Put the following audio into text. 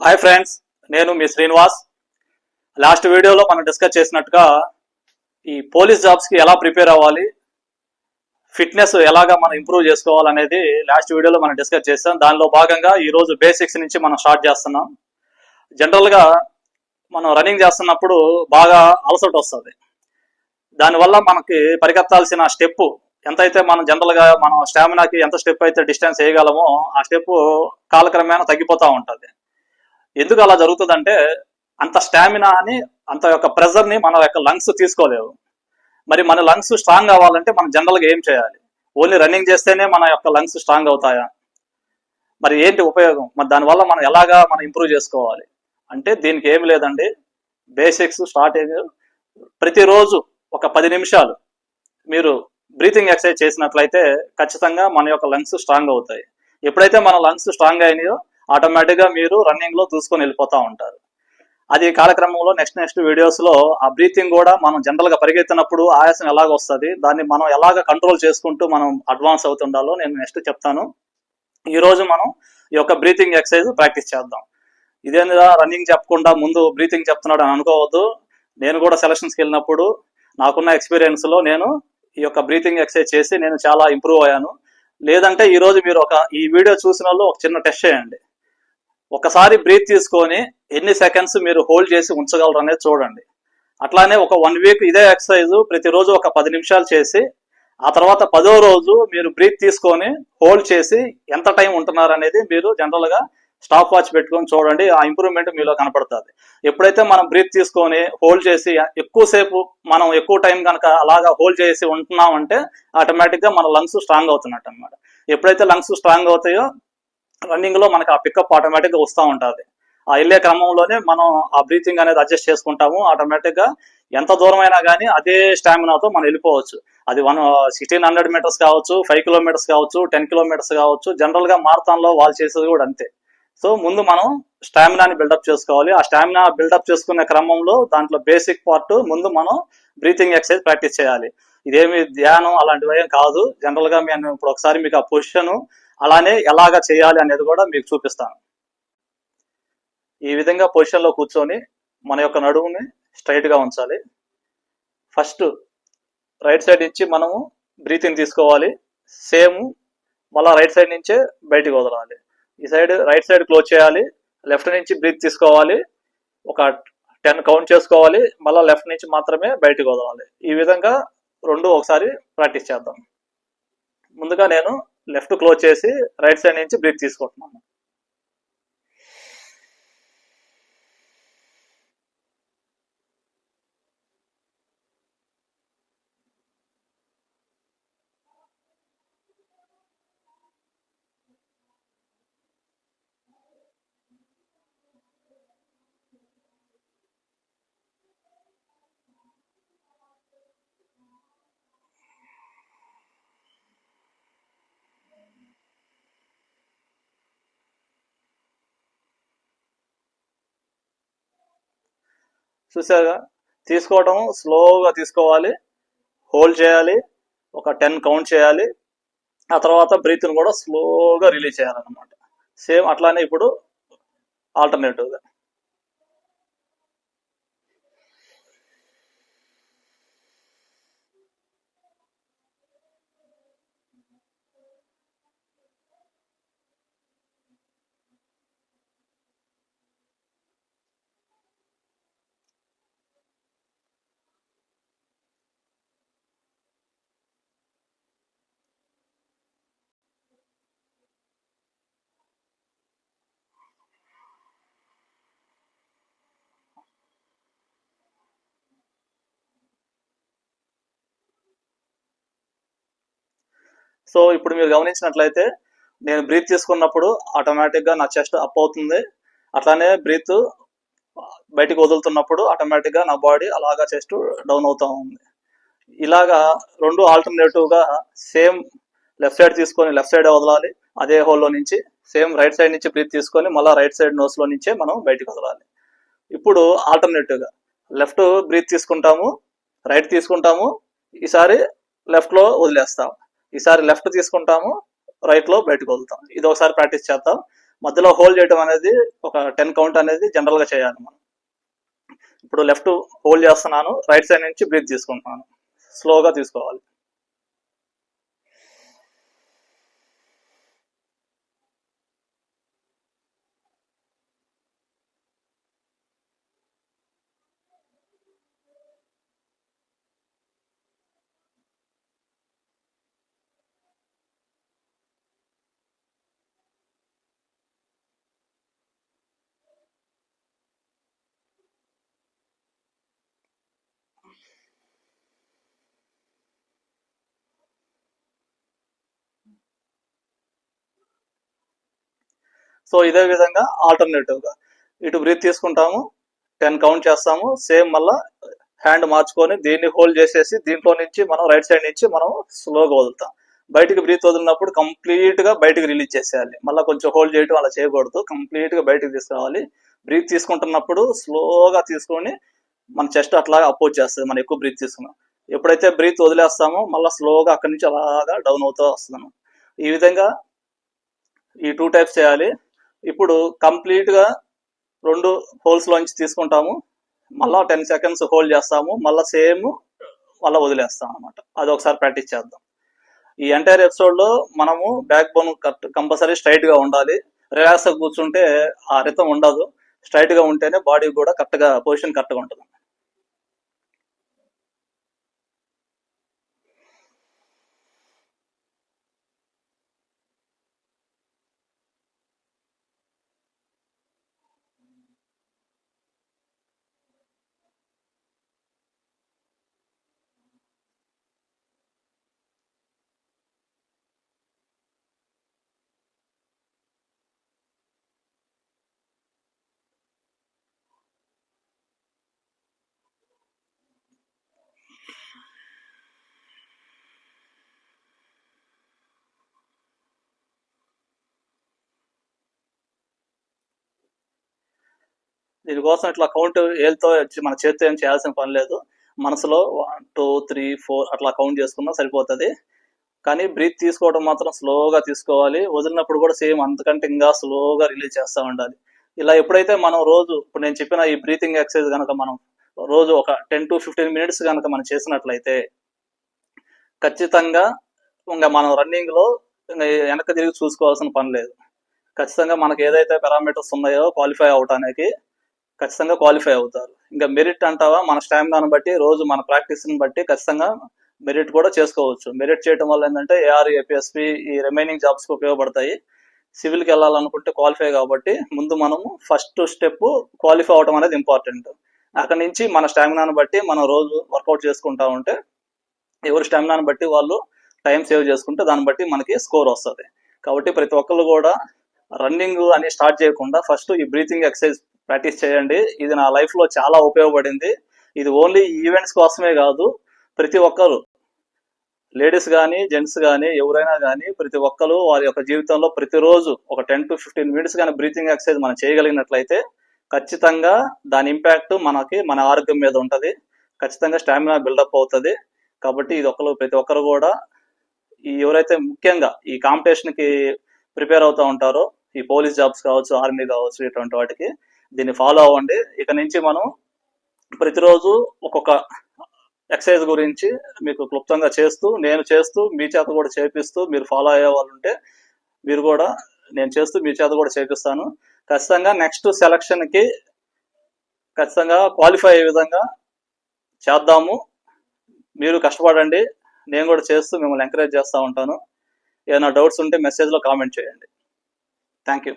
Hi friends, నేను మీ Srinivas. Last వీడియోలో మనం డిస్కస్ చేసినట్టుగా ఈ పోలీస్ జాబ్స్కి ఎలా ప్రిపేర్ అవ్వాలి, ఫిట్నెస్ ఎలాగా మనం ఇంప్రూవ్ చేసుకోవాలనేది లాస్ట్ వీడియోలో మనం డిస్కస్ చేస్తాం. దానిలో భాగంగా ఈరోజు బేసిక్స్ నుంచి మనం స్టార్ట్ చేస్తున్నాం. జనరల్గా మనం రన్నింగ్ చేస్తున్నప్పుడు బాగా అలసట వస్తుంది. దానివల్ల మనకి పరిగెత్తాల్సిన స్టెప్ ఎంతైతే మనం జనరల్గా మనం స్టామినాకి ఎంత స్టెప్ అయితే డిస్టెన్స్ వేయగలమో ఆ స్టెప్ కాలక్రమేణా తగ్గిపోతూ ఉంటుంది. ఎందుకు అలా జరుగుతుందంటే అంత స్టామినాని అంత యొక్క ప్రెజర్ని మన యొక్క లంగ్స్ తీసుకోలేవు. మరి మన లంగ్స్ స్ట్రాంగ్ అవ్వాలంటే మనం జనరల్గా ఏం చేయాలి? ఓన్లీ రన్నింగ్ చేస్తేనే మన యొక్క లంగ్స్ స్ట్రాంగ్ అవుతాయా? మరి ఏంటి ఉపయోగం? మరి దానివల్ల మనం ఎలాగా మనం ఇంప్రూవ్ చేసుకోవాలి అంటే దీనికి ఏమి లేదండి. బేసిక్స్ స్టార్టింగ్ ప్రతిరోజు ఒక 10 నిమిషాలు మీరు బ్రీతింగ్ ఎక్సర్సైజ్ చేసినట్లయితే ఖచ్చితంగా మన యొక్క లంగ్స్ స్ట్రాంగ్ అవుతాయి. ఎప్పుడైతే మన లంగ్స్ స్ట్రాంగ్ అయినాయో ఆటోమేటిక్గా మీరు రన్నింగ్లో దూసుకొని వెళ్ళిపోతూ ఉంటారు. అది కాలక్రమంలో నెక్స్ట్ వీడియోస్లో ఆ బ్రీతింగ్ కూడా మనం జనరల్గా పరిగెత్తినప్పుడు ఆయాసం ఎలాగ వస్తుంది, దాన్ని మనం ఎలాగ కంట్రోల్ చేసుకుంటూ మనం అడ్వాన్స్ అవుతుండాలో నేను నెక్స్ట్ చెప్తాను. ఈరోజు మనం ఈ యొక్క బ్రీతింగ్ ఎక్సర్సైజ్ ప్రాక్టీస్ చేద్దాం. ఇదేందా రన్నింగ్ చెప్పకుండా ముందు బ్రీతింగ్ చెప్తున్నాడు అని అనుకోవద్దు. నేను కూడా సెలక్షన్స్కి వెళ్ళినప్పుడు నాకున్న ఎక్స్పీరియన్స్లో నేను ఈ యొక్క బ్రీతింగ్ ఎక్సర్సైజ్ చేసి నేను చాలా ఇంప్రూవ్ అయ్యాను. లేదంటే ఈరోజు మీరు ఈ వీడియో చూసిన వాళ్ళు ఒక చిన్న టెస్ట్ చేయండి. ఒకసారి బ్రీత్ తీసుకొని ఎన్ని సెకండ్స్ మీరు హోల్డ్ చేసి ఉంచగలరు అనేది చూడండి. అట్లానే ఒక 1 వీక్ ఇదే ఎక్సర్సైజ్ ప్రతిరోజు ఒక 10 నిమిషాలు చేసి ఆ తర్వాత 10వ రోజు మీరు బ్రీత్ తీసుకొని హోల్డ్ చేసి ఎంత టైం ఉంటున్నారు అనేది మీరు జనరల్గా స్టాప్ వాచ్ పెట్టుకొని చూడండి. ఆ ఇంప్రూవ్మెంట్ మీలో కనపడుతుంది. ఎప్పుడైతే మనం బ్రీత్ తీసుకొని హోల్డ్ చేసి ఎక్కువసేపు మనం ఎక్కువ టైం కనుక అలాగా హోల్డ్ చేసి ఉంటున్నామంటే ఆటోమేటిక్గా మన లంగ్స్ స్ట్రాంగ్ అవుతున్నట్టు అనమాట. ఎప్పుడైతే లంగ్స్ స్ట్రాంగ్ అవుతాయో రన్నింగ్ లో మనకి ఆ పికప్ ఆటోమేటిక్ గా వస్తూ ఉంటుంది. ఆ వెళ్ళే క్రమంలోనే మనం ఆ బ్రీతింగ్ అనేది అడ్జస్ట్ చేసుకుంటాము. ఆటోమేటిక్ గా ఎంత దూరం అయినా కానీ అదే స్టామినాతో మనం వెళ్ళిపోవచ్చు. అది 1600 మీటర్స్ కావచ్చు, 5 కిలోమీటర్స్ కావచ్చు, 10 కిలోమీటర్స్ కావచ్చు. జనరల్ గా మారథాన్ లో వాళ్ళు చేసేది కూడా అంతే. సో ముందు మనం స్టామినాని బిల్డప్ చేసుకోవాలి. ఆ స్టామినా బిల్డప్ చేసుకునే క్రమంలో దాంట్లో బేసిక్ పార్ట్ ముందు మనం బ్రీతింగ్ ఎక్సర్సైజ్ ప్రాక్టీస్ చేయాలి. ఇదేమి ధ్యానం అలాంటివి ఏం కాదు. జనరల్ గా నేను ఇప్పుడు ఒకసారి మీకు ఆ పొజిషన్ అలానే ఎలాగా చేయాలి అనేది కూడా మీకు చూపిస్తాను. ఈ విధంగా పొజిషన్లో కూర్చొని మన యొక్క నడుముని స్ట్రైట్గా ఉంచాలి. ఫస్ట్ రైట్ సైడ్ నుంచి మనము బ్రీతింగ్ తీసుకోవాలి. సేమ్ మళ్ళీ రైట్ సైడ్ నుంచే బయటికి వదలాలి. ఈ సైడ్ రైట్ సైడ్ క్లోజ్ చేయాలి. లెఫ్ట్ నుంచి బ్రీత్ తీసుకోవాలి. ఒక 10 కౌంట్ చేసుకోవాలి. మళ్ళీ లెఫ్ట్ నుంచి మాత్రమే బయటికి వదలాలి. ఈ విధంగా రెండు ఒకసారి ప్రాక్టీస్ చేద్దాం. ముందుగా నేను లెఫ్ట్ క్లోజ్ చేసి రైట్ సైడ్ నుంచి బ్రీత్ తీసుకుంటున్నాను. చూసారుగా, తీసుకోవడం స్లోగా తీసుకోవాలి, హోల్డ్ చేయాలి, ఒక 10 కౌంట్ చేయాలి. ఆ తర్వాత బ్రీత్ని కూడా స్లోగా రిలీజ్ చేయాలన్నమాట. సేమ్ అట్లానే ఇప్పుడు ఆల్టర్నేటివ్గా సో ఇప్పుడు మీరు గమనించినట్లయితే నేను బ్రీత్ తీసుకున్నప్పుడు ఆటోమేటిక్గా నా చెస్ట్ అప్ అవుతుంది. అట్లానే బ్రీత్ బయటికి వదులుతున్నప్పుడు ఆటోమేటిక్గా నా బాడీ అలాగా చెస్ట్ డౌన్ అవుతూ ఉంది. ఇలాగా రెండు ఆల్టర్నేటివ్గా సేమ్ లెఫ్ట్ సైడ్ తీసుకొని లెఫ్ట్ సైడ్ వదలాలి, అదే హోల్లో నుంచి. సేమ్ రైట్ సైడ్ నుంచి బ్రీత్ తీసుకొని మళ్ళీ రైట్ సైడ్ నోస్లో నుంచే మనం బయటికి వదలాలి. ఇప్పుడు ఆల్టర్నేటివ్గా లెఫ్ట్ బ్రీత్ తీసుకుంటాము, రైట్ తీసుకుంటాము, ఈసారి లెఫ్ట్లో వదిలేస్తాం. ఈసారి లెఫ్ట్ తీసుకుంటాము, రైట్లో బయటకు వదులుతాం. ఇది ఒకసారి ప్రాక్టీస్ చేద్దాం. మధ్యలో హోల్డ్ చేయడం అనేది ఒక 10 కౌంట్ అనేది జనరల్గా చేయాలి మనం. ఇప్పుడు లెఫ్ట్ హోల్డ్ చేస్తున్నాను, రైట్ సైడ్ నుంచి బ్రీత్ తీసుకుంటున్నాను. స్లోగా తీసుకోవాలి. సో ఇదే విధంగా ఆల్టర్నేటివ్గా ఇటు బ్రీత్ తీసుకుంటాము, 10 కౌంట్ చేస్తాము, సేమ్ మళ్ళా హ్యాండ్ మార్చుకొని దీన్ని హోల్డ్ చేసేసి దీంట్లో నుంచి మనం రైట్ సైడ్ నుంచి మనం స్లోగా వదులుతాం. బయటికి బ్రీత్ వదిలినప్పుడు కంప్లీట్ గా బయటికి రిలీజ్ చేసేయాలి. మళ్ళీ కొంచెం హోల్డ్ చేయడం అలా చేయకూడదు, కంప్లీట్ గా బయటికి తీసుకురావాలి. బ్రీత్ తీసుకుంటున్నప్పుడు స్లోగా తీసుకొని మన చెస్ట్ అట్లా అపోజ్ చేస్తుంది మనం ఎక్కువ బ్రీత్ తీసుకున్నాం. ఎప్పుడైతే బ్రీత్ వదిలేస్తామో మళ్ళీ స్లోగా అక్కడి నుంచి అలాగా డౌన్ అవుతూ వస్తున్నాం. ఈ విధంగా ఈ 2 టైప్స్ చేయాలి. ఇప్పుడు కంప్లీట్ గా 2 హోల్స్ లోంచి తీసుకుంటాము, మళ్ళా 10 సెకండ్స్ హోల్డ్ చేస్తాము, మళ్ళీ సేమ్ మళ్ళీ వదిలేస్తాం అనమాట. అది ఒకసారి ప్రాక్టీస్ చేద్దాం. ఈ ఎంటైర్ ఎపిసోడ్ లో మనము బ్యాక్ బోన్ కంపల్సరీ స్ట్రైట్ గా ఉండాలి. రిలాక్స్ గా కూర్చుంటే ఆ రితం ఉండదు. స్ట్రైట్ గా ఉంటేనే బాడీ కూడా కరెక్ట్ గా పొజిషన్ కరెక్ట్ గా ఉంటుంది. దీనికోసం ఇట్లా కౌంట్ ఏళ్ళతో మన చేతితో ఏం చేయాల్సిన పని లేదు. మనసులో 1 2 3 4 అట్లా కౌంట్ చేసుకున్నా సరిపోతుంది. కానీ బ్రీత్ తీసుకోవడం మాత్రం స్లోగా తీసుకోవాలి. వదిలినప్పుడు కూడా సేమ్ అంతకంటే ఇంకా స్లోగా రిలీజ్ చేస్తూ ఉండాలి. ఇలా ఎప్పుడైతే మనం రోజు ఇప్పుడు నేను చెప్పిన ఈ బ్రీతింగ్ ఎక్సర్సైజ్ కనుక మనం రోజు ఒక 10 to 15 మినిట్స్ కనుక మనం చేసినట్లయితే ఖచ్చితంగా ఇంకా మనం రన్నింగ్ లో వెనక్కి తిరిగి చూసుకోవాల్సిన పని లేదు. ఖచ్చితంగా మనకి ఏదైతే పారామీటర్స్ ఉన్నాయో క్వాలిఫై అవడానికి ఖచ్చితంగా క్వాలిఫై అవుతారు. ఇంకా మెరిట్ అంటావా, మన స్టామినాను బట్టి రోజు మన ప్రాక్టీస్ని బట్టి ఖచ్చితంగా మెరిట్ కూడా చేసుకోవచ్చు. మెరిట్ చేయడం వల్ల ఏంటంటే ఏఆర్, ఏపీఎస్పీ ఈ రిమైనింగ్ జాబ్స్కి ఉపయోగపడతాయి. సివిల్కి వెళ్ళాలనుకుంటే క్వాలిఫై కాబట్టి ముందు మనము ఫస్ట్ స్టెప్ క్వాలిఫై అవడం అనేది ఇంపార్టెంట్. అక్కడి నుంచి మన స్టామినాను బట్టి మనం రోజు వర్కౌట్ చేసుకుంటా ఉంటే ఎవరి స్టామినాను బట్టి వాళ్ళు టైం సేవ్ చేసుకుంటే దాన్ని బట్టి మనకి స్కోర్ వస్తుంది. కాబట్టి ప్రతి ఒక్కళ్ళు కూడా రన్నింగ్ అని స్టార్ట్ చేయకుండా ఫస్ట్ ఈ బ్రీతింగ్ ఎక్సర్సైజ్ ప్రాక్టీస్ చేయండి. ఇది నా లైఫ్లో చాలా ఉపయోగపడింది. ఇది ఓన్లీ ఈవెంట్స్ కోసమే కాదు, ప్రతి ఒక్కరు లేడీస్ కానీ జెంట్స్ కానీ ఎవరైనా కానీ ప్రతి ఒక్కరు వారి యొక్క జీవితంలో ప్రతిరోజు ఒక 10 to 15 మినిట్స్ కానీ బ్రీతింగ్ ఎక్సర్సైజ్ మనం చేయగలిగినట్లయితే ఖచ్చితంగా దాని ఇంపాక్ట్ మనకి మన ఆరోగ్యం మీద ఉంటుంది. ఖచ్చితంగా స్టామినా బిల్డప్ అవుతుంది. కాబట్టి ఇది ప్రతి ఒక్కరు కూడా ఎవరైతే ముఖ్యంగా ఈ కాంపిటీషన్కి ప్రిపేర్ అవుతూ ఉంటారో, ఈ పోలీస్ జాబ్స్ కావచ్చు, ఆర్మీ కావచ్చు, ఇటువంటి వాటికి దీన్ని ఫాలో అవ్వండి. ఇక నుంచి మనం ప్రతిరోజు ఒక్కొక్క ఎక్సర్సైజ్ గురించి మీకు క్లుప్తంగా నేను చేస్తూ మీ చేత కూడా చేపిస్తూ మీరు ఫాలో అయ్యే వాళ్ళు ఉంటే మీరు కూడా నేను చేస్తూ మీ చేత కూడా చేపిస్తాను. ఖచ్చితంగా నెక్స్ట్ సెలక్షన్కి ఖచ్చితంగా క్వాలిఫై అయ్యే విధంగా చేద్దాము. మీరు కష్టపడండి, నేను కూడా చేస్తూ మిమ్మల్ని ఎంకరేజ్ చేస్తూ ఉంటాను. ఏమైనా డౌట్స్ ఉంటే మెసేజ్లో కామెంట్ చేయండి. Thank you.